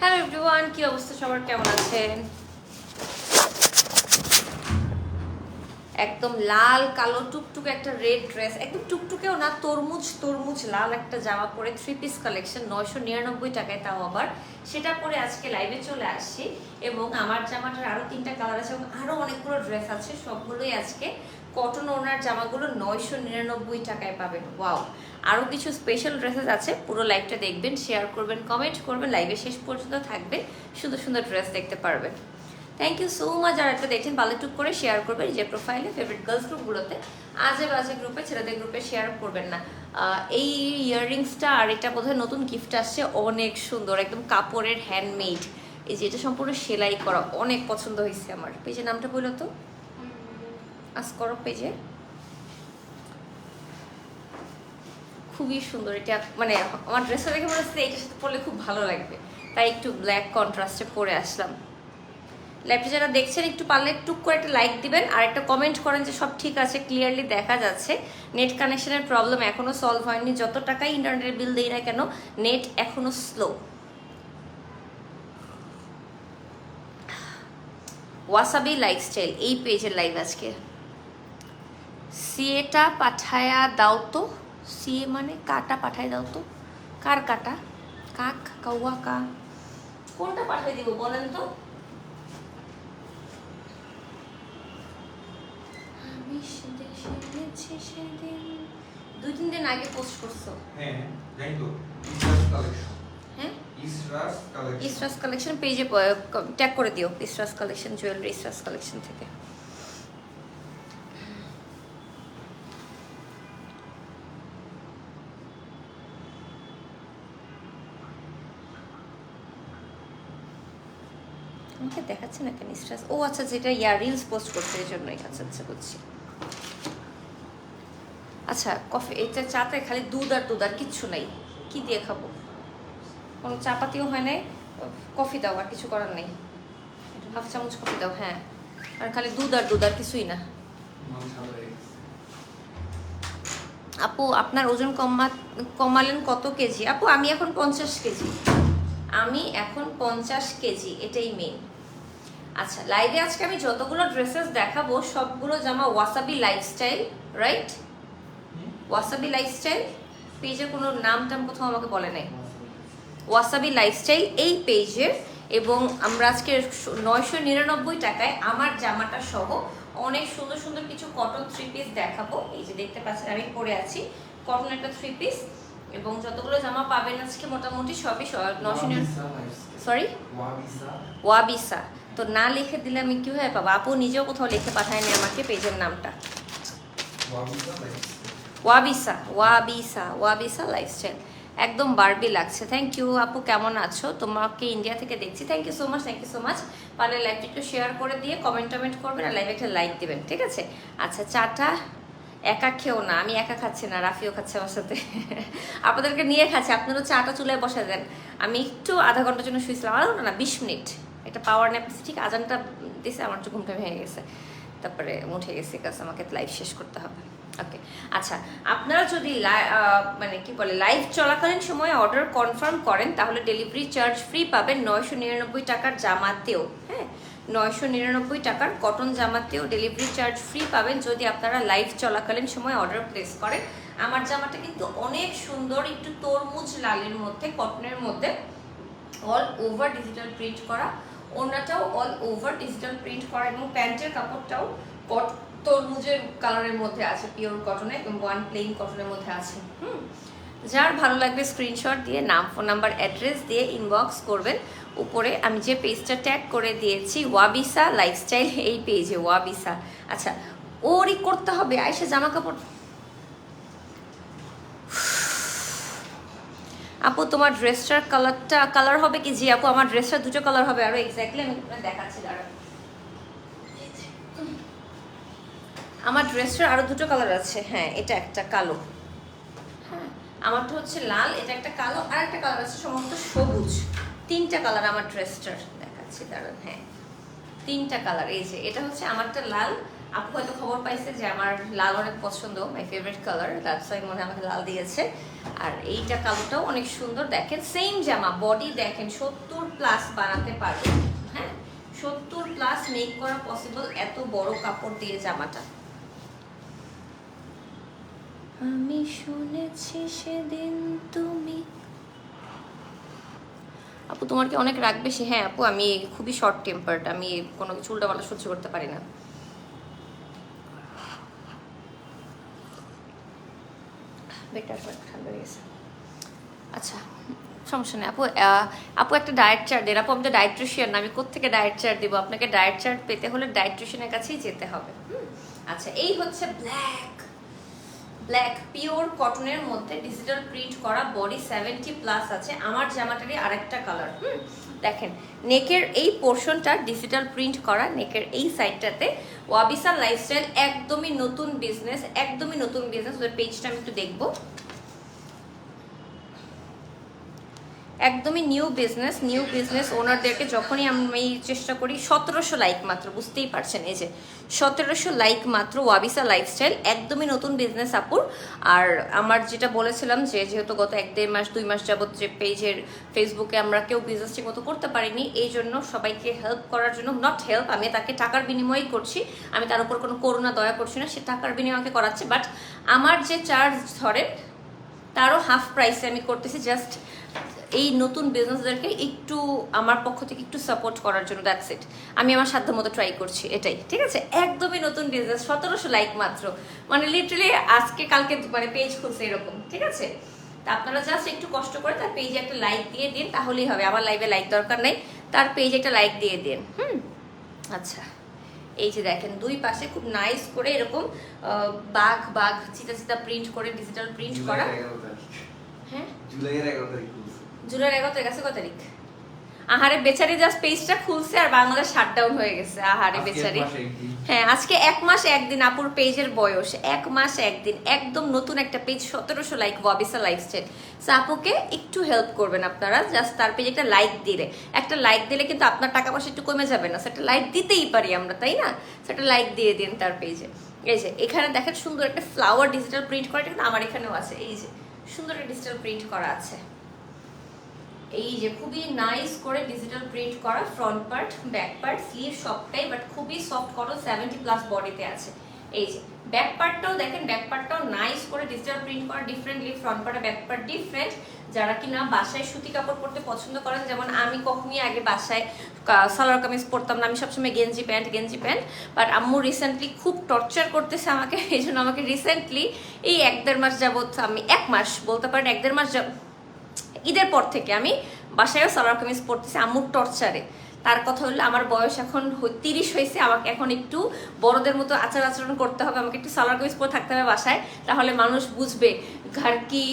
Hello everyone, কি অবস্থা সবার, কেমন আছেন? একদম লাল কালো টুকটুকে একটা রেড ড্রেস, একদম টুকটুকেও না, তরমুজ তরমুজ লাল একটা জামা পরে 3 পিস কালেকশন 999 টাকায়, তাও আবার সেটা পরে আজকে লাইভে চলে আসছি। এবং আমার জামাটার আরও 3টা কালার আছে এবং আরও অনেকগুলো ড্রেস আছে, সবগুলোই আজকে কটন ওনার জামাগুলো 999 টাকায় পাবেন। ওয়াও, আরও কিছু স্পেশাল ড্রেসেস আছে, পুরো লাইভটা দেখবেন, শেয়ার করবেন, কমেন্ট করবেন, লাইভে শেষ পর্যন্ত থাকবে, সুন্দর সুন্দর ড্রেস দেখতে পারবেন। Thank you so much. যারা একটা দেখছেন ভালো টুক করে শেয়ার করবেন, যে প্রোফাইলে ফেভারিট গার্লস গ্রুপগুলোতে, আজে বাজে গ্রুপে, ছেলেদের গ্রুপে শেয়ার করবেন না। এই ইয়াররিংসটা আর এটা বোধহয় নতুন গিফট আসছে, অনেক সুন্দর, একদম কাপড়ের হ্যান্ডমেড, এই যে এটা সম্পূর্ণ সেলাই করা, অনেক পছন্দ হয়েছে আমার। পেজের নামটা বললো তো, আজ করো পেজে, খুবই সুন্দর এটা। মানে আমার ড্রেসটা দেখে মনে হচ্ছে এটার সাথে পরলে খুব ভালো লাগবে, তাই একটু ব্ল্যাক কন্ট্রাস্টে পরে আসলাম। লাইভটা যারা দেখছেন একটু পারলে টুক করে একটা লাইক দিবেন আর একটা কমেন্ট করেন যে সব ঠিক আছে, ক্লিয়ারলি দেখা যাচ্ছে। নেট কানেকশনের প্রবলেম এখনো সলভ হয়নি, যত টাকাই ইন্টারনেটের বিল দেই না কেন নেট এখনো স্লো। ওয়াসাবি লাইফস্টাইল এই পেজের লাইভ আজকে। সিএটা পাঠায়া দাও তো, সিএ মানে কাটা পাঠায় দাও তো, কার কাটা? কাক, কাউয়া, কা, কোনটা পাঠিয়ে দিব বলেন তো? সেদিন 2-3 দিন আগে পোস্ট করছো। হ্যাঁ যাই তো, ইসরাস কালেকশন। হ্যাঁ, ইসরাস কালেকশন পেজে ট্যাগ করে দিও, ইসরাস কালেকশন জুয়েলারি, ইসরাস কালেকশন থেকে। আমাকে দেখাচ্ছে না কেন ইসরাস? ও আচ্ছা, যেটা রিলস পোস্ট করছে এই জন্যই। আচ্ছা আচ্ছা, বুঝছি। আচ্ছা, কফি, এটা চাতে খালি দুধ আর দুধ আর কিচ্ছু নাই, কি দিয়ে খাবো? কোনো চাপাতিও হয় নাই, কফি দাও, আর কিছু করার নেই, 1/2 চামচ কফি দাও। হ্যাঁ, আর খালি দুধ আর দুধ আর কিছুই না। আপু আপনার ওজন কমালেন কত কেজি? আপু আমি এখন 50 কেজি, আমি এখন 50 কেজি, এটাই মেন। আচ্ছা, লাইভে আজকে আমি যতগুলো ড্রেসেস দেখাবো সবগুলো জামা wasabi lifestyle, right? Wasabi lifestyle পেজের কোনো নাম টাম কোথাও আমাকে বলে নাই। ওয়াসাবি লাইফস্টাইল এই পেজের, এবং আমরা আজকে 999 টাকায় আমার জামাটা সহ অনেক সুন্দর সুন্দর কিছু কটন 3 পিস দেখাবো। এই যে দেখতে পাচ্ছেন আমি পরে আছি কটন একটা 3 পিস, এবং যতগুলো জামা পাবেন আজকে মোটামুটি সবই 999। সরি, ওয়াবিসা তো না লিখে দিলে আমি কীভাবে পাবো? আপু নিজেও কোথাও লিখে পাঠায়নি আমাকে পেজের নামটা। ওয়াবিসা ওয়াবিসা ওয়াবিসা লাইফস্টাইল, একদম বারবি লাগছে। থ্যাংক ইউ আপু, কেমন আছো? তোমাকে ইন্ডিয়া থেকে দেখছি, thank you so much, thank you so much. পারলে লাইভটা একটু শেয়ার করে দিয়ে কমেন্ট করবেন আর লাইভে একটা লাইক দেবেন, ঠিক আছে? আচ্ছা, চাটা একা খেও না, আমি একা খাচ্ছি না, রাফিও খাচ্ছে আমার সাথে, আপনাদেরকে নিয়ে খাচ্ছি। আপনারও চাটা চুলায় বসে দেন। আমি একটু আধা ঘন্টার জন্য শুয়েছিলাম, আরও না 20 মিনিট একটা পাওয়ার ন্যাপ, ঠিক আজানটা দিছে, আমার তো ঘুমটা ভেঙে গেছে, তারপরে উঠে গেছি, কাজ আমাকে লাইভ শেষ করতে হবে। ওকে, আচ্ছা, আপনারা যদি মানে কি বলে লাইভ চলাকালীন সময়ে অর্ডার কনফার্ম করেন তাহলে ডেলিভারি চার্জ ফ্রি পাবেন 999 টাকার জামাতেও। হ্যাঁ, 999 টাকার কটন জামাতেও ডেলিভারি চার্জ ফ্রি পাবেন যদি আপনারা লাইভ চলাকালীন সময় অর্ডার প্লেস করেন। আমার জামাটা কিন্তু অনেক সুন্দর, একটু তরমুজ লালের মধ্যে, কটনের মধ্যে, অল ওভার ডিজিটাল প্রিন্ট করা, ওড়নাটাও অল ওভার ডিজিটাল প্রিন্ট করা, এবং প্যান্টের কাপড়টাও তরমুজের কালারের মধ্যে আছে, পিওর কটনে, এবং ওয়ান প্লেন কটনের মধ্যে আছে। যার ভালো লাগবে স্ক্রিনশট দিয়ে নাম, ফোন নাম্বার, অ্যাড্রেস দিয়ে ইনবক্স করবেন। উপরে আমি যে পেজটা ট্যাগ করে দিয়েছি ওয়াবিসা লাইফস্টাইল, এই পেজে ওয়াবিসা। আচ্ছা, ওরই করতে হবে আয়সা জামা কাপড়। আপু তোমার ড্রেসটার কালার হবে কি? জি আপু, আমার ড্রেসটা দুটো কালার হবে, আরো এক্স্যাক্টলি আমি দেখাচ্ছি, দাঁড়ান। আমার ড্রেসটার আরো দুটো কালার আছে। হ্যাঁ, এটা একটা কালো, হ্যাঁ আমারটা হচ্ছে লাল, এটা একটা কালো, আর একটা কালার আছে সম্ভবত সবুজ। 3টা কালার আমার ড্রেসটার, দেখাচ্ছি দাঁড়ান। হ্যাঁ, 3টা কালার, এই যে এটা হচ্ছে আমারটা লাল, আপু হয়তো খবর পাইছে যে আমার লাল অনেক পছন্দ, my favourite colour, that's why মনে হয় আমাকে লাল দিয়েছে। আর এইটা কালারটাও অনেক সুন্দর, দেখেন সেম জামা, বডি দেখেন 70+ বানাতে পারবে, হ্যাঁ 70+ মেক করা পসিবল এত বড় কাপড় দিয়ে জামাটা। আমি শুনেছি সেদিন তুমি, আপু তোমার কি অনেক রাগ বেশি? হ্যাঁ আপু, আমি খুবই শর্ট টেম্পার্ড, আমি কোনো কিছু উল্টাপাল্টা সহ্য করতে পারি না। বেটার ঠান্ডা হয়ে গেছে। আচ্ছা সমস্যা নেই আপু। আপু একটা ডায়েট চার্ট দেন। আপু আমি তো ডায়েট্রিশিয়ান না, আমি কোত্থেকে ডায়েট চার্ট দিব আপনাকে? ডায়েট চার্ট পেতে হলে ডায়েট্রিশিয়ানের কাছেই যেতে হবে। আচ্ছা এই হচ্ছে ব্ল্যাক পিওর কটনের মধ্যে ডিজিটাল প্রিন্ট করা, বডি 70+ আছে। আমার জামাটারই আরেকটা কালার। দেখেন নেকের এই পোর্শনটা ডিজিটাল প্রিন্ট করা, নেকের এই সাইডটাতে ওয়াবিসা লাইফস্টাইল, একদমই নতুন বিজনেস, একদমই নতুন বিজনেস। ওদের পেজটা আমি একটু দেখবো। একদমই নিউ বিজনেস ওনারদেরকে যখনই আমি চেষ্টা করি, 1700 লাইক মাত্র, বুঝতেই পারছেন এই যে 1700 লাইক মাত্র, ওয়াবিসা লাইফস্টাইল, একদমই নতুন বিজনেস আপুর। আর আমার যেটা বলেছিলাম যে যেহেতু গত 1-1.5 মাস 2 মাস যাবত যে পেজের ফেসবুকে আমরা কেউ বিজনেস ঠিক মতো করতে পারিনি, এই জন্য সবাইকে হেল্প করার জন্য, নট হেল্প, আমি তাকে টাকার বিনিময়েই করছি, আমি তার উপর কোনো করুণা দয়া করছি না, সে টাকার বিনিময়ে আমাকে করাচ্ছে, বাট আমার যে চার্জ ধরেন তারও হাফ প্রাইসে আমি করতেছি, জাস্ট এই নতুন বিজনেসদেরকে একটু আমার পক্ষ থেকে একটু সাপোর্ট করার জন্য, দ্যাটস ইট। আমি আমার সাধ্য মতো ট্রাই করছি, এটাই, ঠিক আছে? একদমই নতুন বিজনেস, 1700 লাইক মাত্র, মানে লিটারালি আজকে কালকে মানে পেজ খুলছে এরকম, ঠিক আছে? তা আপনারা জাস্ট একটু কষ্ট করে তার পেজে একটা লাইক দিয়ে দিন, তাহলেই হবে। আমার লাইভে লাইক দরকার নেই, তার পেজে একটা লাইক দিয়ে দিন। আচ্ছা এই যে দেখেন দুই পাশে খুব নাইস করে এরকম বাঘ চিতা প্রিন্ট করে, ডিজিটাল প্রিন্ট করা। হ্যাঁ জুলাইয়ের 11 তারিখ আছে। কত তারিখ? আহারে বেচারি জাস্ট পেজটা খুলছে আর বাংলাদেশ শাটডাউন হয়ে গেছে। আহারে বেচারি। হ্যাঁ আজকে 1 মাস 1 দিন আপুর পেজের বয়স, 1 মাস 1 দিন, একদম নতুন একটা পেজ, 1700 লাইক, ওয়াবিসা লাইফস্টাইল। সো আপুকে একটু হেল্প করবেন আপনারা, জাস্ট তার পেজে একটা লাইক দিলে, কিন্তু আপনার টাকা পয়সা একটু কমে যাবে না, সেটা লাইক দিতেই পারি আমরা, তাই না? সেটা লাইক দিয়ে দিন তার পেজে। এই যে এখানে দেখেন সুন্দর একটা ফ্লাওয়ার ডিজিটাল প্রিন্ট করা, কিন্তু আমার এখানেও আছে, এই যে সুন্দর একটা ডিজিটাল প্রিন্ট করা আছে, এই যে খুবই নাইস করে ডিজিটাল প্রিন্ট করা, front part, back part, sleeve সবটাই, বাট খুবই সফট কটন, 70+ বডিতে আছে। এই যে ব্যাক পার্টটাও দেখেন, ব্যাক পার্টটাও নাইস করে ডিজিটাল প্রিন্ট করা, differently, front part back part different. যারা কিনা বাসায় সুতি কাপড় পরতে পছন্দ করেন, যেমন আমি কখনই আগে বাসায় সালোয়ার কামিজ পরতাম না, আমি সবসময় গেঞ্জি প্যান্ট, বাট আম্মু রিসেন্টলি খুব টর্চার করতেছে আমাকে, এই জন্য আমাকে রিসেন্টলি এই 1-1.5 মাস যাবত, আমি 1 মাস বলতে পারেন, 1-1.5 মাস ঈদের পর থেকে আমি বাসায়ও সালোয়ার কামিজ পরতেছি আম্মুর টর্চারে। তার কথা হলো আমার বয়স এখন 30 হয়েছে, আমাকে এখন একটু বড়দের মতো আচরণ করতে হবে, আমাকে একটু সালোয়ার কামিজ পরে থাকতে হবে বাসায়, তাহলে মানুষ বুঝবে ঘর কি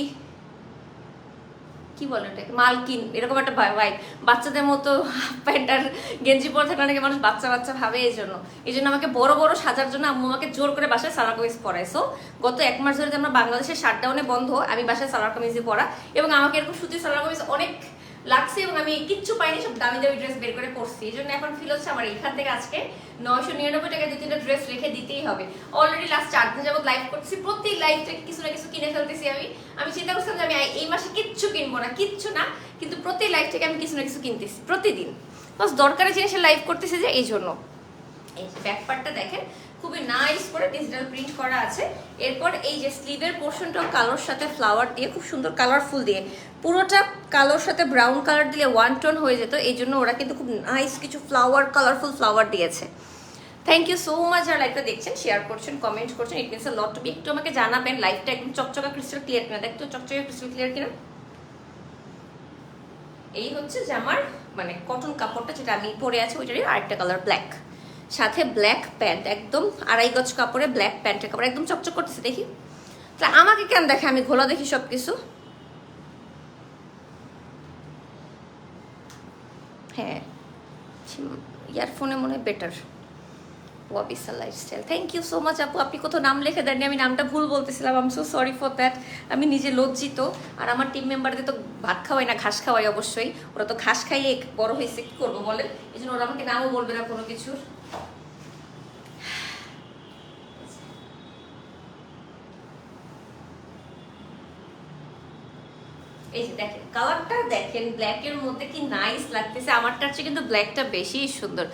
বলে ওটাকে, মালকিন, এরকম একটা ভাইব। বাচ্চাদের মতো প্যান্ট আর গেঞ্জি পরে থাকলে নাকি মানুষ বাচ্চা ভাবে, এই জন্য আমাকে বড় সাজার জন্য আম্মু আমাকে জোর করে বাসায় সালোয়ার কামিজ পরায়। সো গত 1 মাস ধরে আমরা বাংলাদেশের শাটডাউনে বন্ধ, আমি বাসায় সালোয়ার কামিজই পরা, এবং আমাকে এরকম সুতির সালোয়ার কামিজ অনেক লাগছে, এবং আমি কিচ্ছু পাইনি, সব দামি ড্রেস বের করে পরছি। এই জন্য এখন ফিল হচ্ছে আমার এখান থেকে আজকে 999 টাকা 2-3টা ড্রেস রেখে দিতেই হবে। অলরেডি লাস্ট 4 দিন যাবত লাইভ করছি, প্রতি লাইভ থেকে কিছু না কিছু কিনে ফেলতেছি। আমি চিন্তা করছিলাম যে আমি এই মাসে কিচ্ছু কিনবো না, কিচ্ছু না, কিন্তু প্রতি লাইভ থেকে আমি কিছু না কিছু কিনতেছি প্রতিদিন, বাস দরকারি জিনিসের লাইভ করতেছি যে এই জন্য। এই ব্যাক পার্টটা দেখেন খুবই নাইস করে ডিজিটাল প্রিন্ট করা আছে। এরপর এই যে স্লিভের পোর্শনটাও কালোর সাথে ফ্লাওয়ার দিয়ে, খুব সুন্দর কালারফুল দিয়ে, পুরোটা কালোর সাথে ব্রাউন কালার দিলে 1 টোন হয়ে যেত, এই জন্য ওরা কিন্তু খুব নাইস কিছু কালারফুল ফ্লাওয়ার দিয়েছে। থ্যাংক ইউ সো মাচ যারা লাইভটা দেখছেন, শেয়ার করছেন, কমেন্ট করছেন, it means a lot to me. একটু আমাকে জানাবেন লাইভটা একদম চকচকা ক্রিস্টাল ক্লিয়ার কিনা, দেখতো চকচকা ক্রিস্টাল ক্লিয়ার কিনা। এই হচ্ছে যে আমার মানে কটন কাপড়টা যেটা আমি পরে আছি, ওইটারই আরেকটা কালার ব্ল্যাক, সাথে ব্ল্যাক প্যান্ট, একদম 2.5 গজ কাপড়ে ব্ল্যাক প্যান্টের কাপড়, একদম চকচক করতেছে। দেখি তা আমাকে কেন দেখে, আমি ঘোলা দেখি সবকিছু। হ্যাঁ ইয়ারফোনে মনে হয় বেটার। ওয়াবিসা lifestyle, thank you so much আপু। আপনি কোথাও নাম লিখে দেননি, আমি নামটা ভুল বলতেছিলাম, I am so sorry for that. আমি নিজে লজ্জিত। আর আমার টিম মেম্বারদের তো ভাত খাওয়াই না, ঘাস খাওয়াই অবশ্যই, ওরা তো ঘাস খাইয়ে বড় হয়েছে, কি করবো বলেন, এই জন্য ওরা আমাকে নামও বলবে না কোনো কিছুর। এই যে দেখেন কালারটা দেখেন, ব্ল্যাকের মধ্যে কি নাইস লাগতেছে। আমারটার চেয়ে কিন্তু ব্ল্যাকটা বেশি সুন্দর।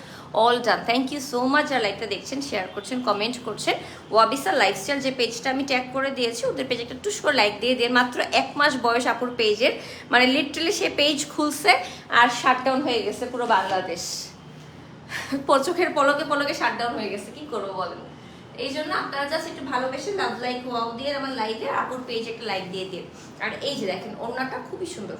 All done, thank you so much. যারা লাইকটা দেখছেন, শেয়ার করছেন, কমেন্ট করছেন। ওয়াবিসা লাইফস্টাইল যে পেজটা আমি ট্যাগ করে দিয়েছি, ওদের পেজে একটা টুস করে লাইক দিয়ে দিয়ে। মাত্র 1 মাস বয়স আপুর পেজের, মানে লিটারালি সে পেজ খুলছে আর শাটডাউন হয়ে গেছে পুরো বাংলাদেশ। চোখের পলকে পলকে শাটডাউন হয়ে গেছে, কি করবো বলেন। এই জন্য আপনারা জাস্ট একটু ভালোবেসে লাভ লাইক ওয়াও দিয়ে আমার লাইভে আপুর পেজ একটা লাইক দিয়ে দিন। আর এই যে দেখেন ওড়নাটা খুবই সুন্দর,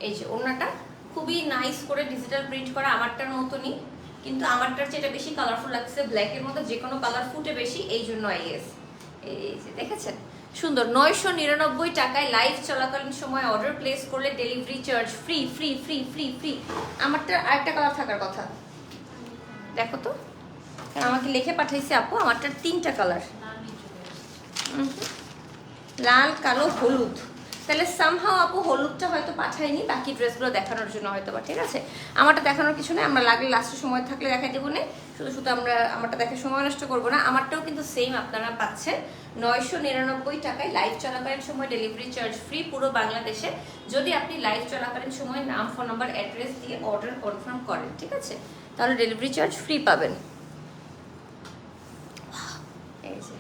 এই যে ওড়নাটা খুবই নাইস করে ডিজিটাল প্রিন্ট করা, আমারটার মতনই, কিন্তু আমারটার চেয়ে এটা বেশি কালারফুল লাগছে। ব্ল্যাকের মধ্যে যে কোনো কালার ফুটে বেশি, এই জন্য এই যে দেখেছেন সুন্দর। 999 টাকায় লাইভ চলাকালীন সময় অর্ডার প্লেস করলে delivery charge free free free free free. আমারটা আরেকটা কালার থাকার কথা, দেখো তো, আমাকে লিখে পাঠাইছে আপু, আমারটার 3টা কালার, লাল, কালো, হলুদ। তাহলে সামহাও আপু হলুদটা হয়তো পাঠায়নি, বাকি ড্রেসগুলো দেখানোর জন্য হয়তো বা, ঠিক আছে। আমারটা দেখানোর কিছু নেই, আমরা লাগলে লাস্টে সময় থাকলে দেখাই দেবো না, শুধু শুধু আমরা আমারটা দেখে সময় নষ্ট করবো না। আমারটাও কিন্তু সেম আপনারা পাচ্ছেন 999 টাকায় লাইভ চলাকালীন সময় ডেলিভারি চার্জ ফ্রি পুরো বাংলাদেশে, যদি আপনি লাইভ চলাকালীন সময় নাম, ফোন নাম্বার, অ্যাড্রেস দিয়ে অর্ডার কনফার্ম করেন, ঠিক আছে, তাহলে ডেলিভারি চার্জ ফ্রি পাবেন। এই যে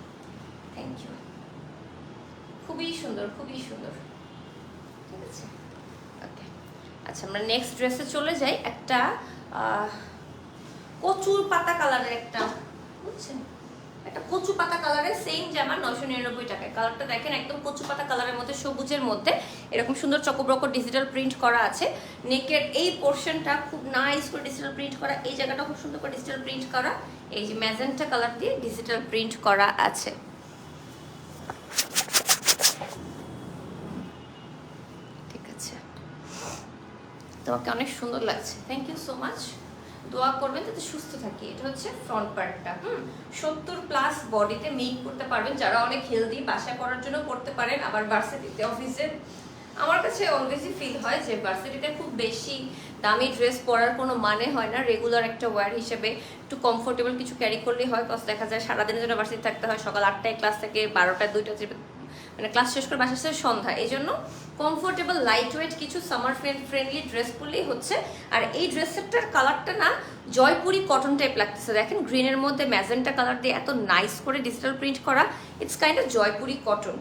থ্যাংক ইউ, খুবই সুন্দর, খুবই সুন্দর, ঠিক আছে। ওকে, আচ্ছা আমরা নেক্সট ড্রেসে চলে যাই। একটা কচু পাতা কালারের একটা, বুঝছেন, একটা কচু পাতা কালারের সেম জামা 999 টাকায়। কালারটা দেখেন একদম কচু পাতা কালারের মধ্যে, সবুজের মধ্যে এরকম সুন্দর চকোব্রক ডিজিটাল প্রিন্ট করা আছে। নেকের এই পোর্শনটা খুব নাইস করে ডিজিটাল প্রিন্ট করা, এই জায়গাটা খুব সুন্দর করে ডিজিটাল প্রিন্ট করা, এই যে ম্যাজেন্টা কালার দিয়ে ডিজিটাল প্রিন্ট করা আছে। ঠিক আছে, তোমাকে অনেক সুন্দর লাগছে, থ্যাংক ইউ সো মাচ। দোয়া করবেন যাতে সুস্থ থাকি। এটা হচ্ছে ফ্রন্ট পার্টটা, 70+ বডিতে মেক করতে পারবেন, যারা অনেক হেলদি, বাসা করার জন্য করতে পারেন, আবার ভার্সিটিতে, অফিসে। আমার কাছে অলওয়েজই ফিল হয় যে ভার্সিটিতে খুব বেশি দামি ড্রেস পরার কোনো মানে হয় না, রেগুলার একটা ওয়্যার হিসেবে একটু কমফোর্টেবল কিছু ক্যারি করলেই হয়। কজ দেখা যায় সারাদিনের জন্য ভার্সিটি থাকতে হয়, সকাল 8টায় ক্লাস থেকে 12টা 2টা, মানে ক্লাস শেষ করে বাসা শেষ সন্ধ্যা। এই জন্য কমফোর্টেবল লাইট ওয়েট কিছু সামার ফ্রেন্ডলি ড্রেস পরলেই হচ্ছে। আর এই ড্রেসটার কালারটা না জয়পুরি কটন টাইপ লাগতেছে, দেখেন গ্রিনের মধ্যে ম্যাজেন্টা কালার দিয়ে এত নাইস করে ডিজিটাল প্রিন্ট করা, it's kind of Jaipuri cotton.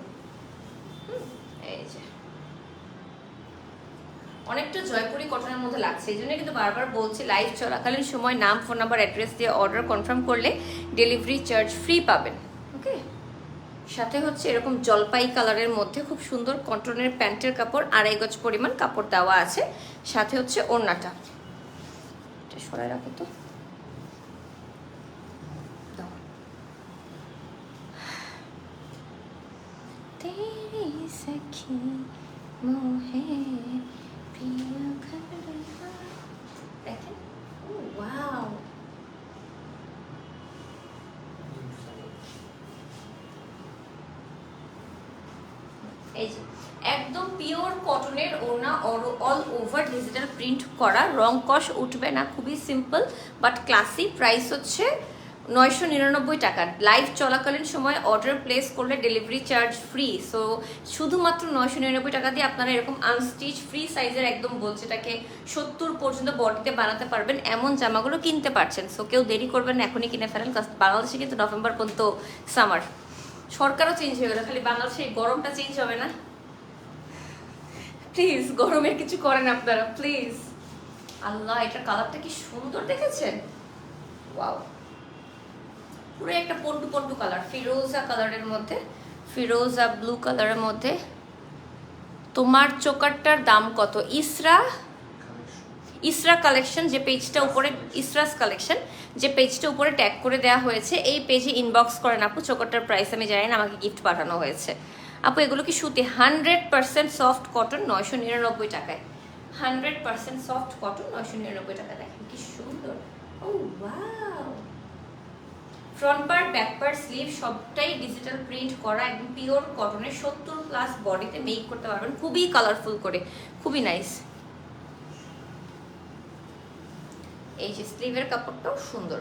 এই যে অনেকটা জয়পুরি কটনের মধ্যে লাগছে, এই জন্য কিন্তু বারবার বলছি লাইভ চলাকালীন সময় নাম, ফোন নাম্বার, অ্যাড্রেস দিয়ে অর্ডার কনফার্ম করলে ডেলিভারি চার্জ ফ্রি পাবেন। ওকে, সাথে হচ্ছে এরকম জলপাই কালারের মধ্যে খুব সুন্দর কটনের প্যান্টের কাপড়, 2.5 গজ পরিমাণ কাপড় দেওয়া আছে। সাথে হচ্ছে ওড়নাটা, এটা সরাই রাখো তো, তেরি সখী মোহে প্রিয় ঘরনা, দেখেন ওয়াও, এই যে একদম পিওর কটনের ওড়না, অল ওভার ডিজিটাল প্রিন্ট করা, রং কষ উঠবে না, খুবই সিম্পল বাট ক্লাসি। প্রাইস হচ্ছে 999 টাকা। লাইভ চলাকালীন সময় অর্ডার প্লেস করলে ডেলিভারি চার্জ ফ্রি। সো শুধুমাত্র 999 টাকা দিয়ে আপনারা এরকম আনস্টিচ ফ্রি সাইজের, একদম বলছে এটাকে 70 পর্যন্ত বডিতে বানাতে পারবেন, এমন জামাগুলো কিনতে পারছেন। সো কেউ দেরি করবেন না, এখনই কিনে ফেলেন। বাংলাদেশে কিন্তু নভেম্বর পর্যন্ত সামার, সরকারও চেঞ্জ হয়ে গেল, খালি বাংলাদেশে গরমটা চেঞ্জ হবে না। প্লিজ গরমের কিছু করেন আপনারা প্লিজ। আল্লাহ, এটার কালারটা কি সুন্দর দেখেছেন, ওয়াও, পুরো একটা পন্টু পন্টু কালার, ফিরোজা কালারের মধ্যে, ফিরোজা ব্লু কালারের মধ্যে। তোমার চোকারটার দাম কত? ইসরা কালেকশন যে পেজটা উপরে, ইসরাস কালেকশন যে পেজটা উপরে ট্যাগ করে দেওয়া হয়েছে, এই পেজে ইনবক্স করেন আপু। চোকারটার প্রাইস আমি জানি না, আমাকে গিফট পাঠানো হয়েছে আপু। এগুলো কি সুতি 100% সফট কটন, 999 টাকায়। 100% সফট কটন, 999 টাকা। দেখেন কি সুন্দর, oh wow. Front part, back part, sleeve সবটাই ডিজিটাল প্রিন্ট করা, একদম পিওর কটনের, 70+ বডিতে মেক করতে পারবেন, খুবই কালারফুল করে, খুবই নাইস। এই যে স্লিভের কাপড়টাও সুন্দর,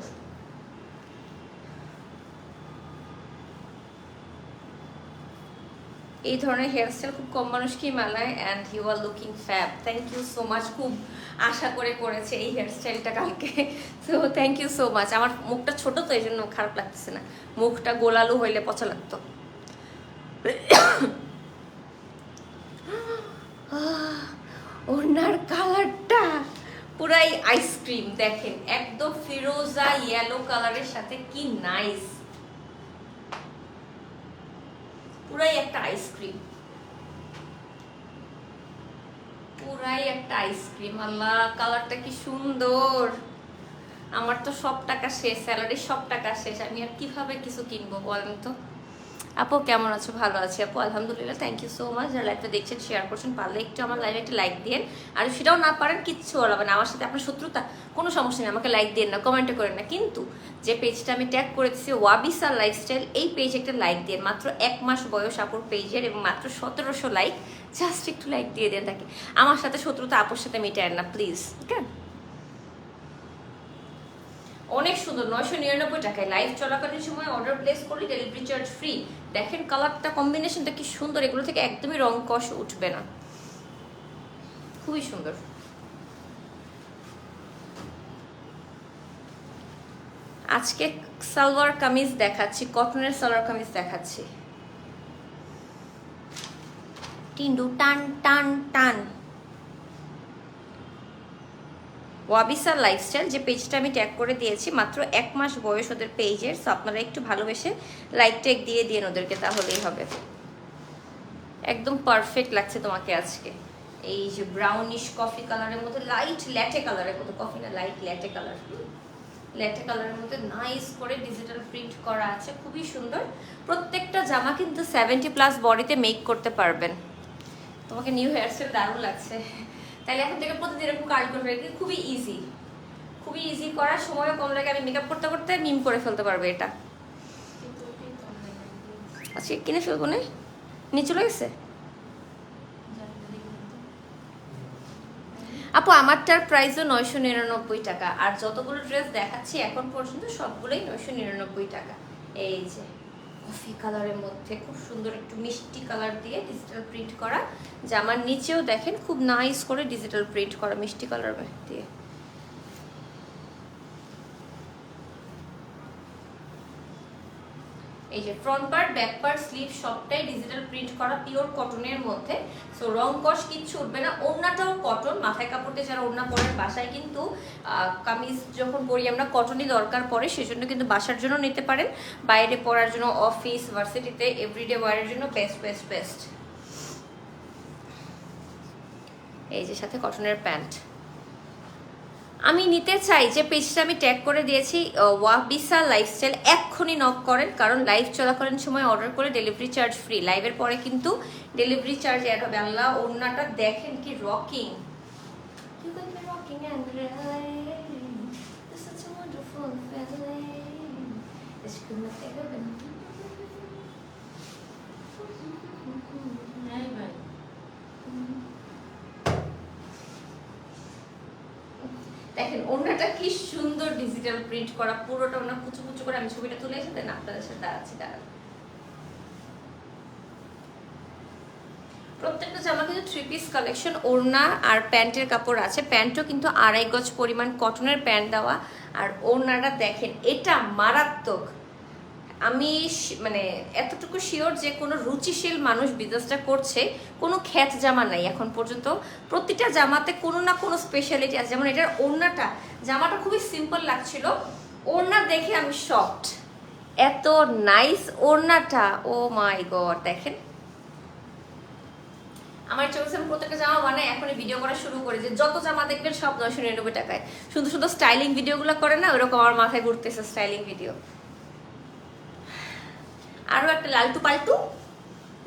এই ধরনের হেয়ারস্টাইল খুব কম মানুষকেই মানায়, and you are looking fab. Thank you so much. খুব আশা করে করেছে এই হেয়ারস্টাইলটা কালকে, তো থ্যাংক ইউ সো মাচ। আমার মুখটা ছোট তো এই জন্য খারাপ লাগতেছে না, মুখটা গোলালু হইলে পচা লাগতো। ওনার কালারটা পুরাই আইসক্রিম, দেখেন একদম ফিরোজা ইয়েলো কালারের সাথে কি নাইস, পুরাই একটা আইসক্রিম, পুরাই একটা আইসক্রিম। আল্লাহ কালারটা কি সুন্দর। আমার তো সব টাকা শেষ, স্যালারির সব টাকা শেষ, আমি আর কিভাবে কিছু কিনবো বলেন তো। আপু কেমন আছো? ভালো আছি আপু, আলহামদুলিল্লাহ। Thank you so much. যারা লাইভটা দেখছেন শেয়ার করছেন, পারলে একটু আমার লাইভে একটা লাইক দিন। আর সেটাও না পারেন কিচ্ছু বলবেন না, আমার সাথে আপনার শত্রুতা কোনো সমস্যা নেই, আমাকে লাইক দিন না, কমেন্টে করেন না, কিন্তু যে পেজটা আমি ট্যাগ করে দিচ্ছি ওয়াবিসা লাইফস্টাইল, এই পেজে একটা লাইক দিন। মাত্র 1 মাস বয়স আপুর পেজের এবং মাত্র 1700 লাইক, জাস্ট একটু লাইক দিয়ে দেন তাকে। আমার সাথে শত্রুতা আপুর সাথে মিটায়েন না প্লিজ, ওকে। অনেক সুন্দর, 999 টাকায় লাইভ চলাকালীন সময় অর্ডার প্লেস করলে ডেলিভারি চার্জ ফ্রি। দেখেন কালারটা, কম্বিনেশনটা কি সুন্দর, এগুলো থেকে একদমই রং কষ উঠবে না, খুবই সুন্দর। আজকে সালোয়ার কামিজ দেখাচ্ছি, কটনের সালোয়ার কামিজ দেখাচ্ছি। টিন্ডু টান টান টান। ওয়াবিসা লাইফস্টাইল যে পেজটা আমি ট্যাগ করে দিয়েছি, মাত্র 1 মাস বয়স ওদের পেজের, সো আপনারা একটু ভালোবেসে লাইক ট্যাগ দিয়ে দিন ওদেরকে, তাহলেই হবে। একদম পারফেক্ট লাগছে তোমাকে আজকে। এই যে ব্রাউনিশ কফি কালারের মধ্যে, লাইট ল্যাটে কালারের মধ্যে, কফি না লাইট ল্যাটে কালার, ল্যাটে কালারের মধ্যে নাইস করে ডিজিটাল প্রিন্ট করা আছে, খুবই সুন্দর। প্রত্যেকটা জামা কিন্তু 70+ বডিতে মেক করতে পারবেন। তোমাকে নিউ হেয়ারস্টাইল দারুণ লাগছে, তাহলে এখন থেকে প্রতিদিন এরকম কাজ করবে, খুবই ইজি, খুবই ইজি করা, সময়ও কম লাগে। আমি মেকআপ করতে করতে মিম করে ফেলতে পারবে এটা। আচ্ছা কিনে ফেলবো না, নিয়ে চলে গেছে আপু। আমারটার প্রাইসও 999 টাকা, আর যতগুলো ড্রেস দেখাচ্ছি এখন পর্যন্ত সবগুলোই 999 টাকা। এই যে কফি কালারের মধ্যে খুব সুন্দর একটু মিষ্টি কালার দিয়ে ডিজিটাল প্রিন্ট করা, জামার নিচেও দেখেন খুব নাইস করে ডিজিটাল প্রিন্ট করা মিষ্টি কালার দিয়ে। এই যে front part, back part, sleeve সবটাই ডিজিটাল প্রিন্ট করা পিওর কটনের মধ্যে, সো রং কষ কিচ্ছু উঠবে না। ওড়নাটাও কটন, মাথায় কাপড় দিয়ে যারা ওড়না পরেন, বাসায় কিন্তু কামিজ যখন পরি আমরা কটনই দরকার পড়ে, সেজন্য কিন্তু বাসার জন্য নিতে পারেন, বাইরে পরার জন্য, অফিস ভার্সিটিতে এভরিডে ওয়ারের জন্য বেস্ট বেস্ট বেস্ট। এই যে সাথে কটনের প্যান্ট। আমি নিতে চাই যে পেজটা আমি ট্যাগ করে দিয়েছি ওয়াবিসা লাইফস্টাইল, এক্ষুনি নক করেন, কারণ লাইভ চলাকালীন সময় অর্ডার করে ডেলিভারি চার্জ ফ্রি, লাইভের পরে কিন্তু ডেলিভারি চার্জ অ্যাড হবে। আল্লাহ ওড়নাটা দেখেন কি রকিং, দেখেন ওড়নাটা কি সুন্দর ডিজিটাল প্রিন্ট করা, পুরোটা ওনা কুচু কুচু করে। আমি ছবিটা তুলে এসে দেন আপনাদের সাথে দাঁড়াচ্ছি, দাঁড়ান। প্রত্যেকটা জামা কিন্তু 3 পিস কালেকশন, ওড়না আর প্যান্টের কাপড় আছে, প্যান্টও কিন্তু 2.5 গজ পরিমাণ কটনের প্যান্ট দেওয়া, আর ওড়নাটা দেখেন এটা মারাত্মক। আমি মানে এতটুকু শিওর যে কোনো রুচিশীল মানুষ বিজনেসটা করছে, কোনো খ্যাত জামা নাই এখন পর্যন্ত, প্রতিটা জামাতে কোনো না কোনো স্পেশালিটি আছে। যেমন এটার ওড়নাটা, জামাটা খুবই সিম্পল লাগছিল, ওড়না দেখে আমি শকড, এত নাইস ওড়নাটা, ও মাই গড। দেখেন আমার চোখে আমি প্রত্যেকটা জামা বানাই, এখনই ভিডিও করা শুরু করে, যে যত জামা দেখবেন সব 999 টাকায়। শুধু শুধু স্টাইলিং ভিডিওগুলো করে না, ওইরকম আমার মাথায় ঘুরতেছে স্টাইলিং ভিডিও। আরো একটা লালটু পাল্টু,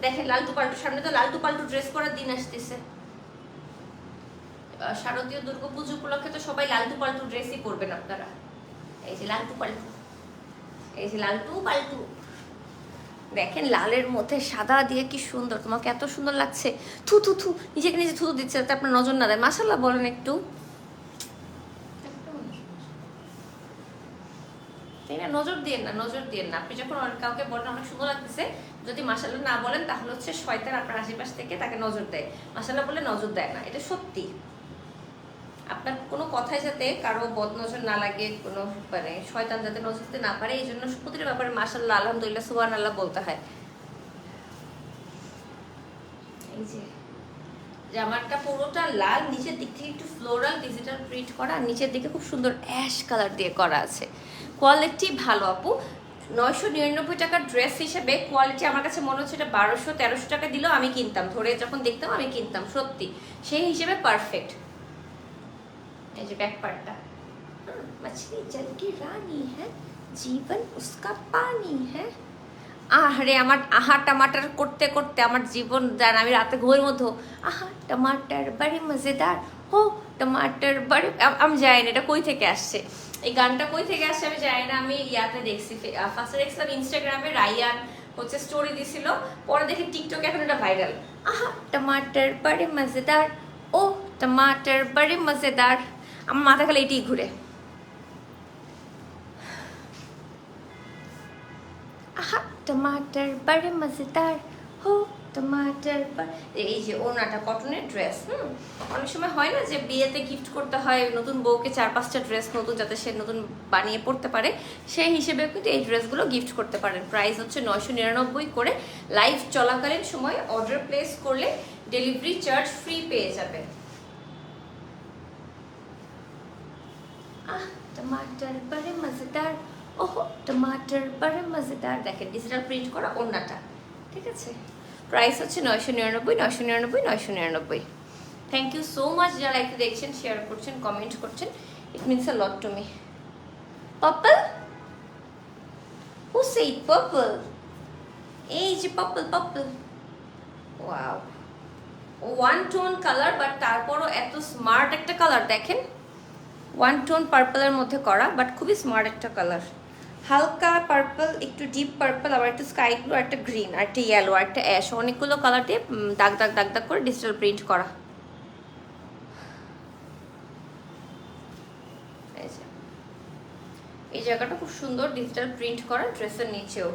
দেখেন লালটু পাল্টু, সামনে তো লালটু পাল্টু ড্রেস পরার দিন আসতেছে, শারদীয় দুর্গাপুজো উপলক্ষে তো সবাই লালটু পাল্টু ড্রেসই পরবেন আপনারা। এই যে লালটু পাল্টু, এই যে লালটু পাল্টু, দেখেন লালের মধ্যে সাদা দিয়ে কি সুন্দর, তোমাকে এত সুন্দর লাগছে। থু থু থু, নিজেকে নিজে থু দিচ্ছে যাতে আপনার নজর না দেয়। মাশাআল্লাহ বলেন একটু। তাই না? নজর দিয়েন না, নজর দিয়েন না। আপনি যখন কাউকে বলেন অনেক সুন্দর লাগতেছে, যদি মাশাআল্লাহ না বলেন তাহলে হচ্ছে শয়তান আপনার আশেপাশ থেকে তাকে নজর দেয়, মাশাআল্লাহ বলে নজর দেয় না, এটা সত্যি। আপনার কোনো কথায় যাতে কারো বদনজর না লাগে, কোনো মানে শয়তান যাতে নজর দিতে না পারে, এই জন্য প্রতিটা ব্যাপারে মাশাআল্লাহ, আলহামদুলিল্লাহ, সুবহানাল্লাহ বলতে হয়। এই যে জামাটা পুরোটা লাল, নিচের দিক থেকে একটু ফ্লোরাল ডিজিটাল প্রিন্ট করা, আর নিচের দিকে খুব সুন্দর অ্যাশ কালার দিয়ে করা আছে। কোয়ালিটি ভালো আপু, 999 টাকার ড্রেস হিসেবে কোয়ালিটি আমার কাছে মনে হচ্ছে এটা 1200-1300 টাকা দিলেও আমি কিনতাম, ধরে যখন দেখতাম আমি কিনতাম, সত্যি সেই হিসেবে পারফেক্ট। এই যে ব্যাক পার্টটা, मछली जल की रानी है जीवन उसका पानी है। আহারে আমার আহা টমাটার করতে করতে আমার জীবন জান, আমি রাতে ঘুমের মধ্যে আহা টমাটার বাড়ি মজেদার হো, টমাটার বাড়ি, আমি জানি না এটা কই থেকে আসছে, এই গানটা কই থেকে আসছে আমি জানি না। আমি ইয়াতে দেখছি, ফার্স্টে দেখছিলাম ইনস্টাগ্রামে, রায়ান হচ্ছে স্টোরি দিছিল, পরে দেখি টিকটকে এখন এটা ভাইরাল। আহা টমাটার বাড়ি মজেদার, ও টমাটার বাড়ি মজেদার, আমার মাথা খালি এটাই ঘুরে। আহা টমাটার বড়ে মজেদার হো, টমাটার। এই যে ওনাটা কটনের ড্রেস, অনেক সময় হয় না যে বিয়েতে গিফট করতে হয় নতুন বউকে 4-5টা ড্রেস নতুন, যাতে সে নতুন বানিয়ে পড়তে পারে, সেই হিসেবে কিন্তু এই ড্রেসগুলো গিফট করতে পারেন। প্রাইস হচ্ছে 999 করে। লাইভ চলাকালীন সময় অর্ডার প্লেস করলে ডেলিভারি চার্জ ফ্রি পেয়ে যাবেন। আহ টমাটার বড়ে মজেদার, ওহো টমাটার বড়ে মজেদার। দেখেন ডিজিটাল প্রিন্ট করা ওড়নাটা, ঠিক আছে। প্রাইস হচ্ছে 999। থ্যাংক ইউ সো মাচ যারা একটু দেখছেন, শেয়ার করছেন, কমেন্ট করছেন, it means a lot to me. Purple, who said purple? এই যে purple, purple, wow, one tone colour, but তারপরও এত স্মার্ট একটা কালার। দেখেন ওয়ান টোন পার্পলের মধ্যে করা, বাট খুবই স্মার্ট একটা কালার। হালকা পার্পল, একটু ডিপ পার্পল, আবার একটা স্কাই ব্লু, একটা গ্রিন, আর একটা ইয়েলো, আর একটা অ্যাশ, অনেকগুলো কালার দিয়ে দাগ দাগ দাগ দাগ করে ডিজিটাল প্রিন্ট করা। এই জায়গাটা খুব সুন্দর ডিজিটাল প্রিন্ট করা ড্রেসের নিচেও।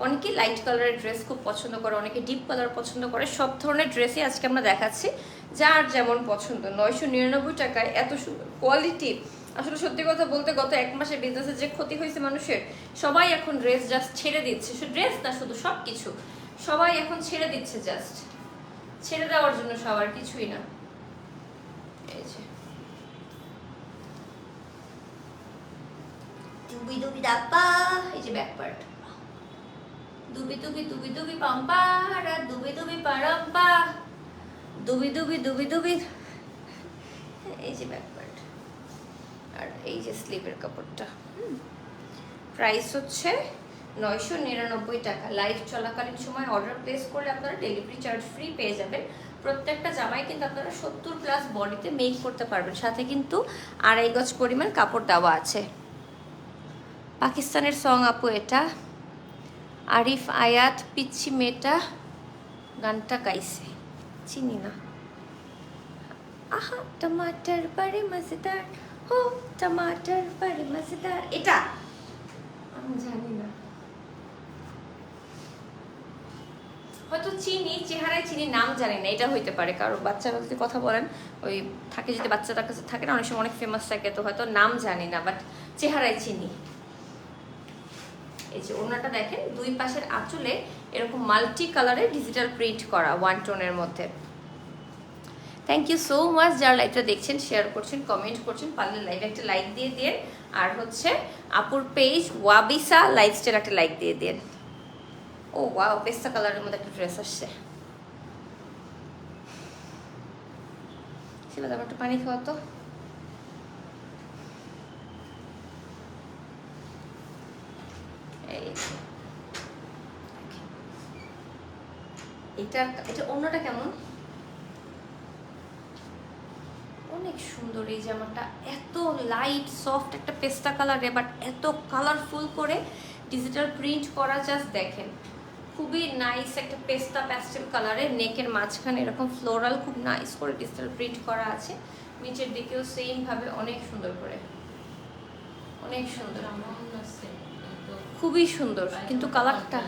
অনেকে লাইট কালারের ড্রেস খুব পছন্দ করে, অনেকে ডিপ কালার পছন্দ করে, সব ধরনের ড্রেসই আজকে আমরা দেখাচ্ছি, যার যেমন পছন্দ। 999 টাকায় এত সুন্দর কোয়ালিটি। আসলে সত্যি কথা বলতে গত 1 মাসে বিজনেসে যে ক্ষতি হয়েছে মানুষের, সবাই এখন ড্রেস জাস্ট ছেড়ে দিচ্ছে। ড্রেস না শুধু, সব কিছু সবাই এখন ছেড়ে দিচ্ছে, জাস্ট ছেড়ে দেওয়ার জন্য, সবার কিছুই না। এই যে দুবি দুবি দাপ্পা, এই যে ব্যাক পার্ট, দুবি দুবি দুবি দুবি পাম্পা, দুবি দুবি পারাম্পা, দুবি দুবি দুবি দুবি। এই যে ব্যাক পার্ট, আর এই যে স্লিভের কাপড়টা। প্রাইস হচ্ছে 999 টাকা। লাইভ চলাকালীন সময় অর্ডার প্লেস করলে আপনারা ডেলিভারি চার্জ ফ্রি পেয়ে যাবেন। প্রত্যেকটা জামাই কিন্তু আপনারা 70+ বডিতে মেক করতে পারবেন, সাথে কিন্তু 2.5 গজ পরিমাণ কাপড় দেওয়া আছে। পাকিস্তানের সং আপু এটা, আরিফ আয়াত পিচ্ছি মেয়েটা গানটা গাইছে, চিনি না। আহা টমাটার বড়ে মজেদার হো, টমাটার বড়ে মজেদার, এটা আমি জানি না, হয়তো চিনি, চেহারায় চিনি, নাম জানি না, এটা হইতে পারে। কারো বাচ্চারা যদি কথা বলেন ওই থাকে, যদি বাচ্চাদের কাছে থাকে না অনেক সময় অনেক ফেমাস থাকে, তো হয়তো নাম জানি না, বাট চেহারায় চিনি। এই যে ওনাটা দেখেন, দুই পাশের আঁচলে এরকম মাল্টি কালারের ডিজিটাল প্রিন্ট করা ওয়ান টোনের মধ্যে। থ্যাংক ইউ সো মাচ যারা লাইভটা দেখছেন, শেয়ার করছেন, কমেন্ট করছেন, পারলে লাইভে একটা লাইক দিয়ে দিন। আর হচ্ছে আপুর পেজ ওয়াবিসা লাইফস্টাইল একটা লাইক দিয়ে দিন। ও ওয়াও, পেস্তা কালারের মধ্যে একটা ড্রেস আসছে। সেটা আমার একটু পানি খাওয়া তো। এটা অন্যটা কেমন, অনেক সুন্দর। এই জামাটা এত লাইট সফট একটা পেস্তা কালারে, বাট এত কালারফুল করে ডিজিটাল প্রিন্ট করা, জাস্ট দেখেন খুবই নাইস একটা পেস্তা প্যাস্টেল কালারে। নেকের মাঝখানে এরকম ফ্লোরাল খুব নাইস করে ডিজিটাল প্রিন্ট করা আছে, নিচের দিকেও সেম ভাবে অনেক সুন্দর করে, অনেক সুন্দর। খুবই সুন্দর, কিন্তু কালারটা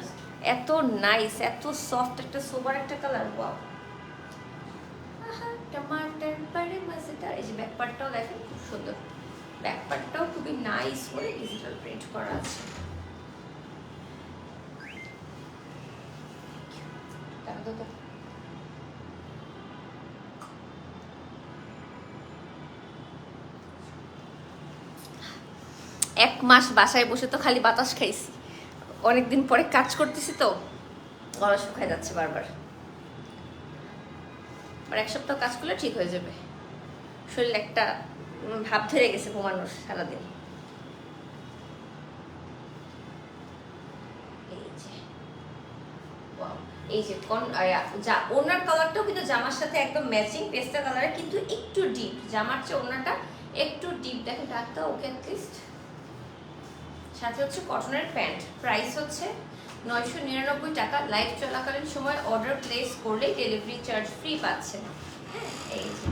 এত নাইস, এত সফট, একটা সোবার একটা কালার। ওয়াও, টমাটার বাড়ি মজাদার। এই যে ব্যাক পার্টটাও দেখেন খুব সুন্দর, ব্যাক পার্টটাও খুবই নাইস করে ডিজিটাল প্রিন্ট করা আছে। এক মাস বাসায় বসে তো খালি বাতাস খাইছি, অনেকদিন পরে কাজ করতেছি তো গলা শুকায় যাচ্ছে বারবার। আর এক সপ্তাহ কাজ করলে ঠিক হয়ে যাবে, শরীর একটা ভাব ধরে গেছে ঘুমানোর সারাদিন। এই যে ওনার কালারটাও কিন্তু জামার সাথে একদম ম্যাচিং, পেস্টা কালারের, কিন্তু একটু ডিপ, জামার চেয়ে ওনাটা একটু ডিপ। দেখেন ডাকটা ওকে অ্যাটলিস্ট। সাথে হচ্ছে কটনের প্যান্ট, প্রাইস হচ্ছে 999 টাকা। লাইভ চলাকালীন সময় অর্ডার প্লেস করলেই ডেলিভারি চার্জ ফ্রি পাচ্ছেন। এই যে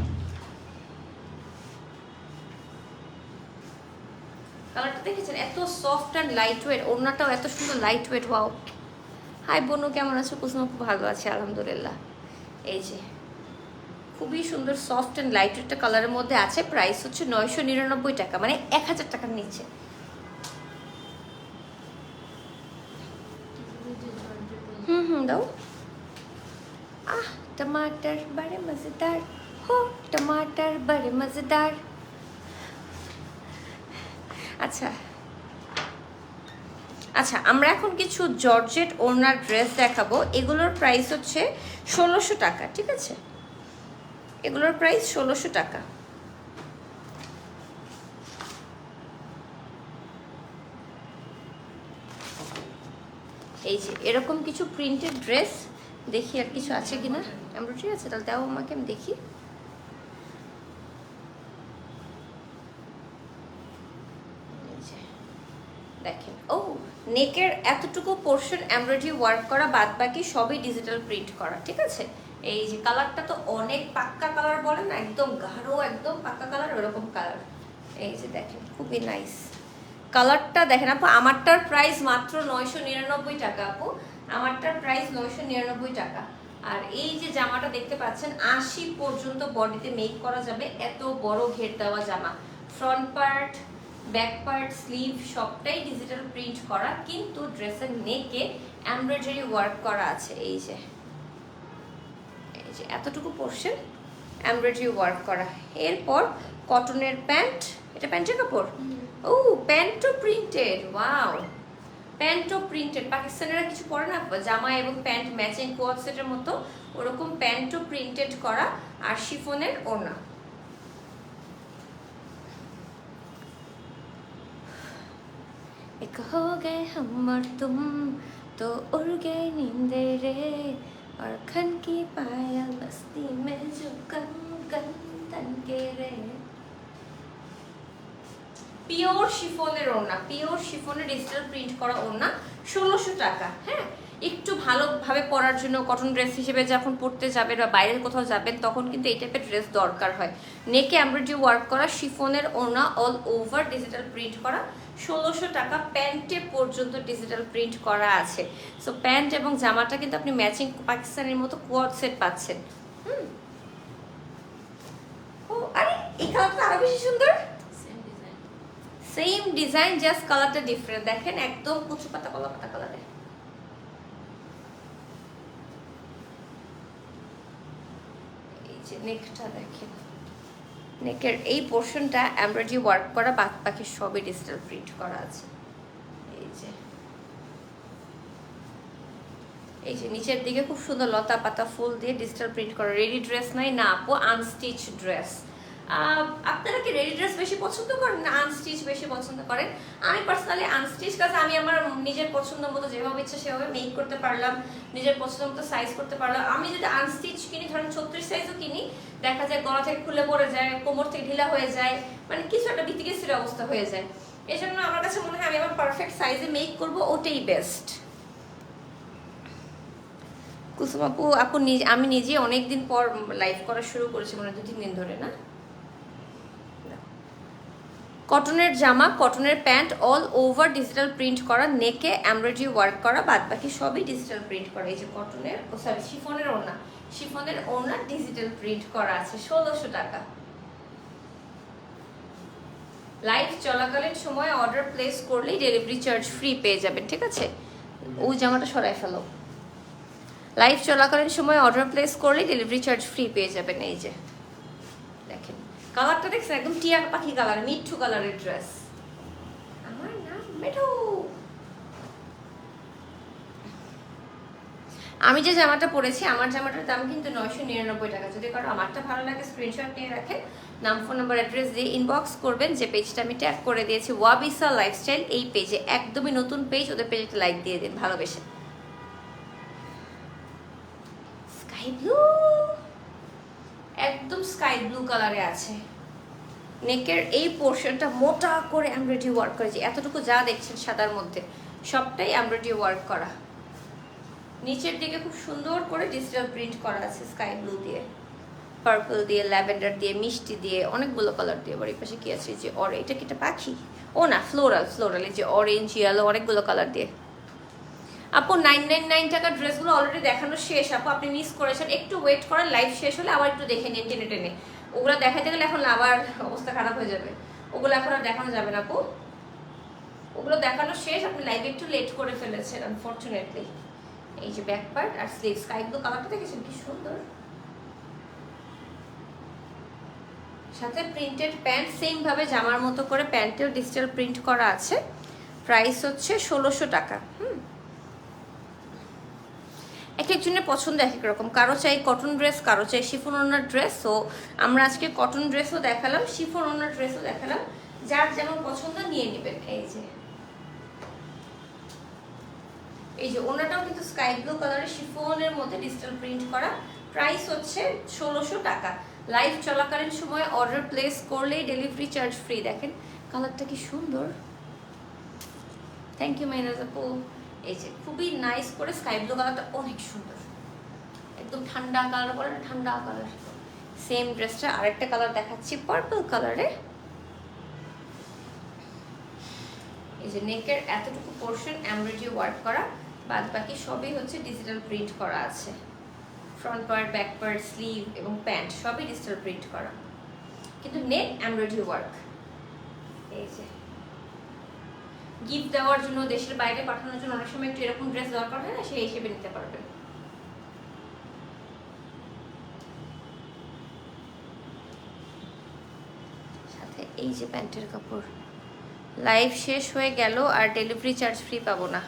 কালারটা দেখেছেন, এত সফট অ্যান্ড লাইট ওয়েট, ওড়নাটাও এত সুন্দর লাইট ওয়েট। ওয়াও। হাই বোনু, কেমন আছো? কুসুমা খুব ভালো আছে আলহামদুলিল্লাহ। এই যে খুবই সুন্দর সফট অ্যান্ড লাইট ওয়েট কালারের মধ্যে আছে, প্রাইস হচ্ছে 999 টাকা, মানে 1000 টাকার নিচে। দাও। टमाटर बड़े मज़ेदार हो, टमाटर बड़े मज़ेदार। আচ্ছা আচ্ছা, আমরা এখন কিছু জর্জেট ওড়নার ড্রেস দেখাবো। এগুলোর প্রাইস হচ্ছে 1600 টাকা, ঠিক আছে? এগুলোর প্রাইস 1600 টাকা। এই যে এরকম কিছু প্রিন্টেড ড্রেস দেখি, আর কিছু আছে কিনা। এমব্রয়ডারি আছে, তাহলে দাও আমাকে, আমি দেখি। দেখেন, ও নেকের এতটুকু পোর্শন এমব্রয়ডারি ওয়ার্ক করা, বাদ বাকি সবই ডিজিটাল প্রিন্ট করা, ঠিক আছে? এই যে কালারটা তো অনেক পাক্কা কালার বলে না, একদম গাঢ়, একদম পাক্কা কালার, ওরকম কালার। এই যে দেখেন, খুবই নাইস কালারটা। দেখেন আপু, আমারটার প্রাইস মাত্র 999 টাকা আপু, আমারটার প্রাইস 999 টাকা। আর এই যে জামাটা দেখতে পাচ্ছেন, 80 পর্যন্ত বডিতে মেক করা যাবে, এত বড় ঘের দেওয়া জামা। Front part, back part, sleeve সবটাই ডিজিটাল প্রিন্ট করা, কিন্তু ড্রেসের নেকে এমব্রয়ডারি ওয়ার্ক করা আছে। এই যে এতটুকু পোর্শন এমব্রয়ডারি ওয়ার্ক করা। এরপর কটনের প্যান্ট, এটা প্যান্টের কাপড়। ও প্যান্টও প্রিন্টেড, ওয়াও, প্যান্টও প্রিন্টেড। পাকিস্তানিরা কিছু পরে না জামা এবং প্যান্ট ম্যাচিং কোয়াড সেটের মতো, ওরকম প্যান্টও প্রিন্টেড করা, আর শিফনের ওড়না। एक हो गए हम और तुम तो उड़ गए नींदे रे, और खन की पायल मस्ती में जो कन कन तन के रे। পিওর শিফনের ওড়না, পিওর শিফনের ডিজিটাল প্রিন্ট করা ওড়না, 1600 টাকা। হ্যাঁ, একটু ভালোভাবে পরার জন্য কটন ড্রেস হিসেবে যখন পরতে যাবেন বা বাইরে কোথাও যাবেন, তখন কিন্তু এই টাইপের ড্রেস দরকার হয়। নেকে এমব্রয়ডারি ওয়ার্ক করা শিফনের ওড়না, অল ওভার ডিজিটাল প্রিন্ট করা, 1600 টাকা। প্যান্টে পর্যন্ত ডিজিটাল প্রিন্ট করা আছে। সো প্যান্ট এবং জামাটা কিন্তু আপনি ম্যাচিং পাকিস্তানের মতো কোয়াড সেট পাচ্ছেন। ও আরে, এই কালারটা আরো বেশি সুন্দর। সেম ডিজাইন, জাস্ট কালারটা ডিফারেন্ট। দেখেন একদম কুচু পাতা কলা পাতা কালারে। এই যে নেকটা দেখেন, নেকের এই পোর্শনটা এমব্রয়ডারি ওয়ার্ক করা, বাদ বাকি সবই ডিজিটাল প্রিন্ট করা আছে। এই যে নিচের দিকে খুব সুন্দর লতা পাতা ফুল দিয়ে ডিজিটাল প্রিন্ট করা। রেডি ড্রেস নাই না আপু, আনস্টিচ ড্রেস। আপনারা কি রেডি ড্রেস বেশি পছন্দ করেন না আনস্টিচ বেশি পছন্দ করেন? আমি পার্সোনালি আনস্টিচ, কাজ আমি আমার নিজের পছন্দ মতো যেভাবে ইচ্ছা সেভাবে মেক করতে পারলাম, নিজের পছন্দ মতো সাইজ করতে পারলাম। আমি যদি আনস্টিচ কিনি, ধরেন 36 সাইজও কিনি, দেখা যায় গলা থেকে খুলে পড়ে যায়, কোমর থেকে ঢিলা হয়ে যায়, মানে কিছু একটা বিতিকিসির অবস্থা হয়ে যায়। এই জন্য আমার কাছে মনে হয় আমি আমার পারফেক্ট সাইজে মেক করবো, ওটাই বেস্ট। কুসুম আপু, আমি নিজে অনেকদিন পর লাইভ করা শুরু করেছি, মানে 2-3 দিন ধরে না। কটনের জামা, কটনের pant, all over digital print করা, নেকে এমব্রয়ডারি ওয়ার্ক করা, বাদ বাকি সবই ডিজিটাল প্রিন্ট করা। এই যে কটনের, সরি শিফনের ওড়না, শিফনের ওড়না ডিজিটাল প্রিন্ট করা আছে, 1600 টাকা। লাইভ চলাকালীন সময় অর্ডার প্লেস করলেই ডেলিভারি চার্জ ফ্রি পেয়ে যাবেন, ঠিক আছে? ওই জামাটা সরাই ফেলো। লাইভ চলাকালীন সময় অর্ডার প্লেস করলেই ডেলিভারি চার্জ ফ্রি পেয়ে যাবেন। এই যে দেখেন কালারটা, দেখছেন একদম টিয়ার পাখি কালার, মিঠু কালারের ড্রেস। আমার নাম মিঠু। আমি যে জামাটা পরেছি, আমার জামাটার দাম কিন্তু 999 টাকা। যদি কারো আমারটা ভালো লাগে স্ক্রিনশট নিয়ে রাখেন, নাম, ফোন নাম্বার, অ্যাড্রেস দিয়ে ইনবক্স করবেন। যে পেজটা আমি ট্যাগ করে দিয়েছি ওয়াবিসা লাইফস্টাইল, এই পেজে একদমই নতুন পেজ, ওদের পেজে লাইক দিয়ে দিন ভালোবেসে। স্কাই ব্লু, একদম স্কাই ব্লু কালারে আছে। নেকের এই পোর্শনটা মোটা করে এমব্রয়ডারি ওয়ার্ক করেছি, এতটুকু যা দেখছেন সাদার মধ্যে সবটাই এমব্রয়ডারি ওয়ার্ক করা। নিচের দিকে খুব সুন্দর করে ডিজিটাল প্রিন্ট করা আছে স্কাই ব্লু দিয়ে, পার্পল দিয়ে, ল্যাভেন্ডার দিয়ে, মিষ্টি দিয়ে, অনেকগুলো কালার দিয়ে। এবার এই পাশে কি আছে, যে এটা কি একটা পাখি? ও না, ফ্লোরাল, ফ্লোরাল, এই যে অরেঞ্জ, ইয়েলো, অনেকগুলো কালার দিয়ে। আপু 999 টাকার ড্রেসগুলো অলরেডি দেখানো শেষ। আপু আপনি মিস করেছেন, একটু ওয়েট করেন, লাইভ শেষ হলে আবার একটু দেখে নিন টেনে টেনে। ওগুলো দেখাতে গেলে এখন আবার অবস্থা খারাপ হয়ে যাবে, ওগুলো এখন আর দেখানো যাবে না আপু। ওগুলো দেখানো শেষ, আপনি লাইভে একটু লেট করে ফেলেছেন আনফরচুনেটলি। এই যে ব্যাক পার্ট আর স্লিভ, স্কাই ব্লু কালারটা দেখেছেন কি সুন্দর, সাথে প্রিন্টেড প্যান্ট, সেম ভাবে জামার মতো করে প্যান্টেও ডিজিটাল প্রিন্ট করা আছে। প্রাইস হচ্ছে 1600 টাকা। এক একজনের পছন্দ এক এক রকম, কারো চাই কটন ড্রেস, কারো চাই শিফন ওড়নার ড্রেস। সো আমরা আজকে কটন ড্রেসও দেখালাম, শিফন ওড়নার ড্রেসও দেখালাম, যার যেমন পছন্দ নিয়ে নেবেন। এই যে ওড়নাটাও কিন্তু স্কাই ব্লু কালারের শিফনের মধ্যে ডিজিটাল প্রিন্ট করা। প্রাইস হচ্ছে 1600 টাকা। লাইভ চলাকালীন সময় অর্ডার প্লেস করলেই ডেলিভারি চার্জ ফ্রি। দেখেন কালারটা কি সুন্দর, থ্যাংক ইউ মাইনাজ আপু। এই যে খুবই নাইস করে স্কাই ব্লু কালারটা, অনেক সুন্দর, একদম ঠান্ডা কালার বলে না, ঠান্ডা কালার। সেম ড্রেসটা আরেকটা কালার দেখাচ্ছি, পার্পল কালারে। এই যে নেকের এতটুকু পোর্শন এমব্রয়ডারি ওয়ার্ক করা, বাদ বাকি সবই হচ্ছে ডিজিটাল প্রিন্ট করা আছে। Front part, back part, sleeve এবং প্যান্ট সবই ডিজিটাল প্রিন্ট করা, কিন্তু নেক এমব্রয়ডারি ওয়ার্ক। এই যে গিফট দেওয়ার জন্য, দেশের বাইরে পাঠানোর জন্য অনেক সময় একটু এরকম ড্রেস দরকার হয় না, সেই হিসেবে নিতে পারবেন। সাথে এই যে প্যান্টের কাপড়। লাইভ শেষ হয়ে গেল আর ডেলিভারি চার্জ ফ্রি পাবো না।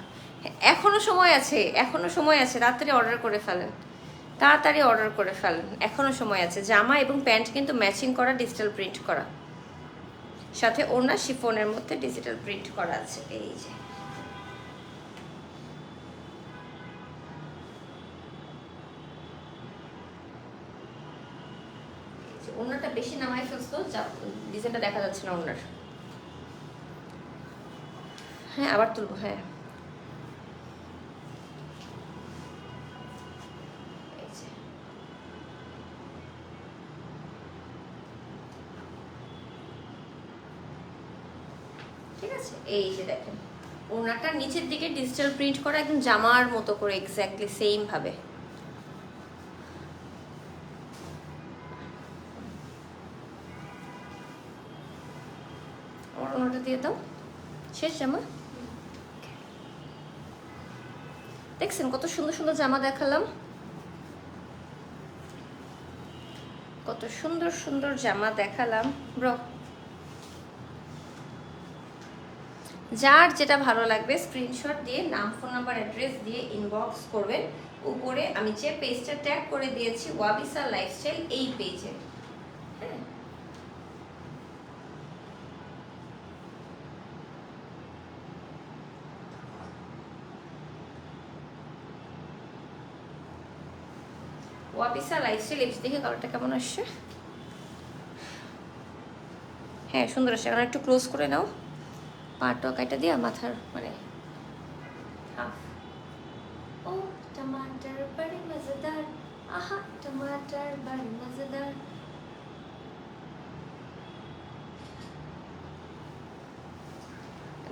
এখনো সময় আছে, এখনো সময় আছে, তাড়াতাড়ি অর্ডার করে ফেলেন, তাড়াতাড়ি অর্ডার করে ফেলেন, এখনো সময় আছে। জামা এবং প্যান্ট কিন্তু ম্যাচিং করা, ডিজিটাল প্রিন্ট করা, সাথে ওড়না শিফনের মধ্যে ডিজিটাল প্রিন্ট করা আছে। এই যে ওড়নাটা বেশি নামাই ফেলছো, ডিজাইনটা দেখা যাচ্ছে না ওড়নার। হ্যাঁ আবার তুলবো, হ্যাঁ। ঠিক আছে, এই যে দেখেন ওড়নাটা নিচের দিকে ডিজিটাল প্রিন্ট করা, একদম জামার মতো করে এক্স্যাক্টলি সেম ভাবে। আমার ওড়নাটা দিয়ে দাও, শেষ জামা। দেখছেন কত সুন্দর সুন্দর জামা দেখালাম, কত সুন্দর সুন্দর জামা দেখালাম ব্রো। যার যেটা ভালো লাগবে স্ক্রিনশট দিয়ে নাম, ফোন নাম্বার, অ্যাড্রেস দিয়ে ইনবক্স করবেন। উপরে আমি যে পেজটা ট্যাগ করে দিয়েছি ওয়াবিসা লাইফস্টাইল, এই পেজে। হ্যাঁ ওয়াবিসা লাইফস্টাইল, এই দেখে কালারটা কেমন আসছে। হ্যাঁ সুন্দর আসছে, এখন একটু ক্লোজ করে নাও, পাটা কাটা দিয়ে মাথার মানে ও टमाटर बड़े मजेदार, आहा टमाटर बड़े मजेदार।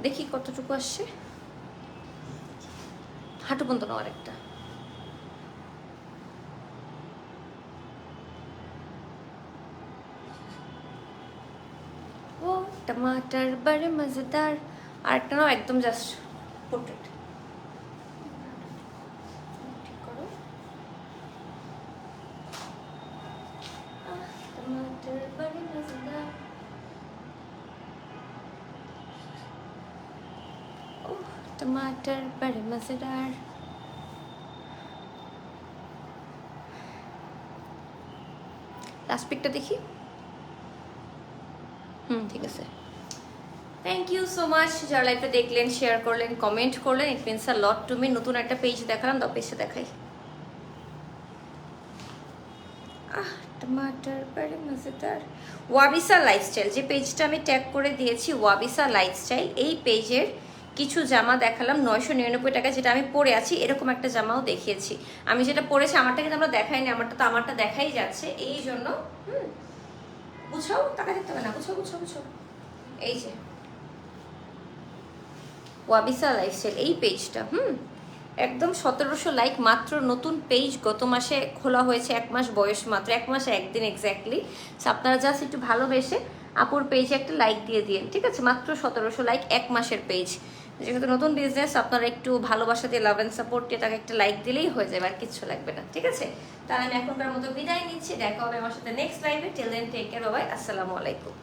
দেখি কতটুকু আসছে, হাঁটু পর্যন্ত নেওয়ার একটা। ও টমাটার বড়ে মজেদার। আর একটা নাও একদম জাস্ট পোর্ট্রেট। ঠিক করো। टमाटर बड़े मजेदार। ओह टमाटर बड़े मजेदार। লাস্ট পিকটা দেখি। ঠিক আছে। থ্যাংক ইউ সো মাচ যারা লাইভটা দেখলেন, শেয়ার করলেন, কমেন্ট করলেন। It means a lot to me. নতুন একটা পেজ দেখালাম, দাও পেজটা দেখাই। টমাটার বড়ে মজেদার। ওয়াবিসা লাইফস্টাইল, যে পেজটা আমি ট্যাগ করে দিয়েছি ওয়াবিসা লাইফস্টাইল, এই পেজের কিছু জামা দেখালাম 999 টাকা, যেটা আমি পরে আছি। এরকম একটা জামাও দেখিয়েছি। আমি যেটা পরেছি আমারটা কিন্তু আমরা দেখাইনি, আমারটা দেখাই যাচ্ছে। এই জন্য বুঝাও, টাকা দিতে হবে না, বুঝাও বুঝাও বুঝাও। এই যে ওয়াবিসা লাইফস্টাইল এই পেজটা একদম 1700 লাইক মাত্র। নতুন পেজ, গত মাসে খোলা হয়েছে, 1 মাস বয়স মাত্র, 1 মাসে 1 দিন এক্স্যাক্টলি। আপনারা জাস্ট একটু ভালোবেসে আপুর পেজে একটা লাইক দিয়ে দিন, ঠিক আছে? মাত্র 1700 লাইক, 1 মাসের পেজ। যেহেতু নতুন বিজনেস, আপনারা একটু ভালোবাসা দিয়ে, লাভ অ্যান্ড সাপোর্ট দিয়ে তাকে একটা লাইক দিলেই হয়ে যাবে, আর কিচ্ছু লাগবে না, ঠিক আছে? তাহলে আমি এখনকার মতো বিদায় নিচ্ছি। দেখা হবে আমার সাথে নেক্সট লাইভে। Till then take care, bye, আসসালামু আলাইকুম।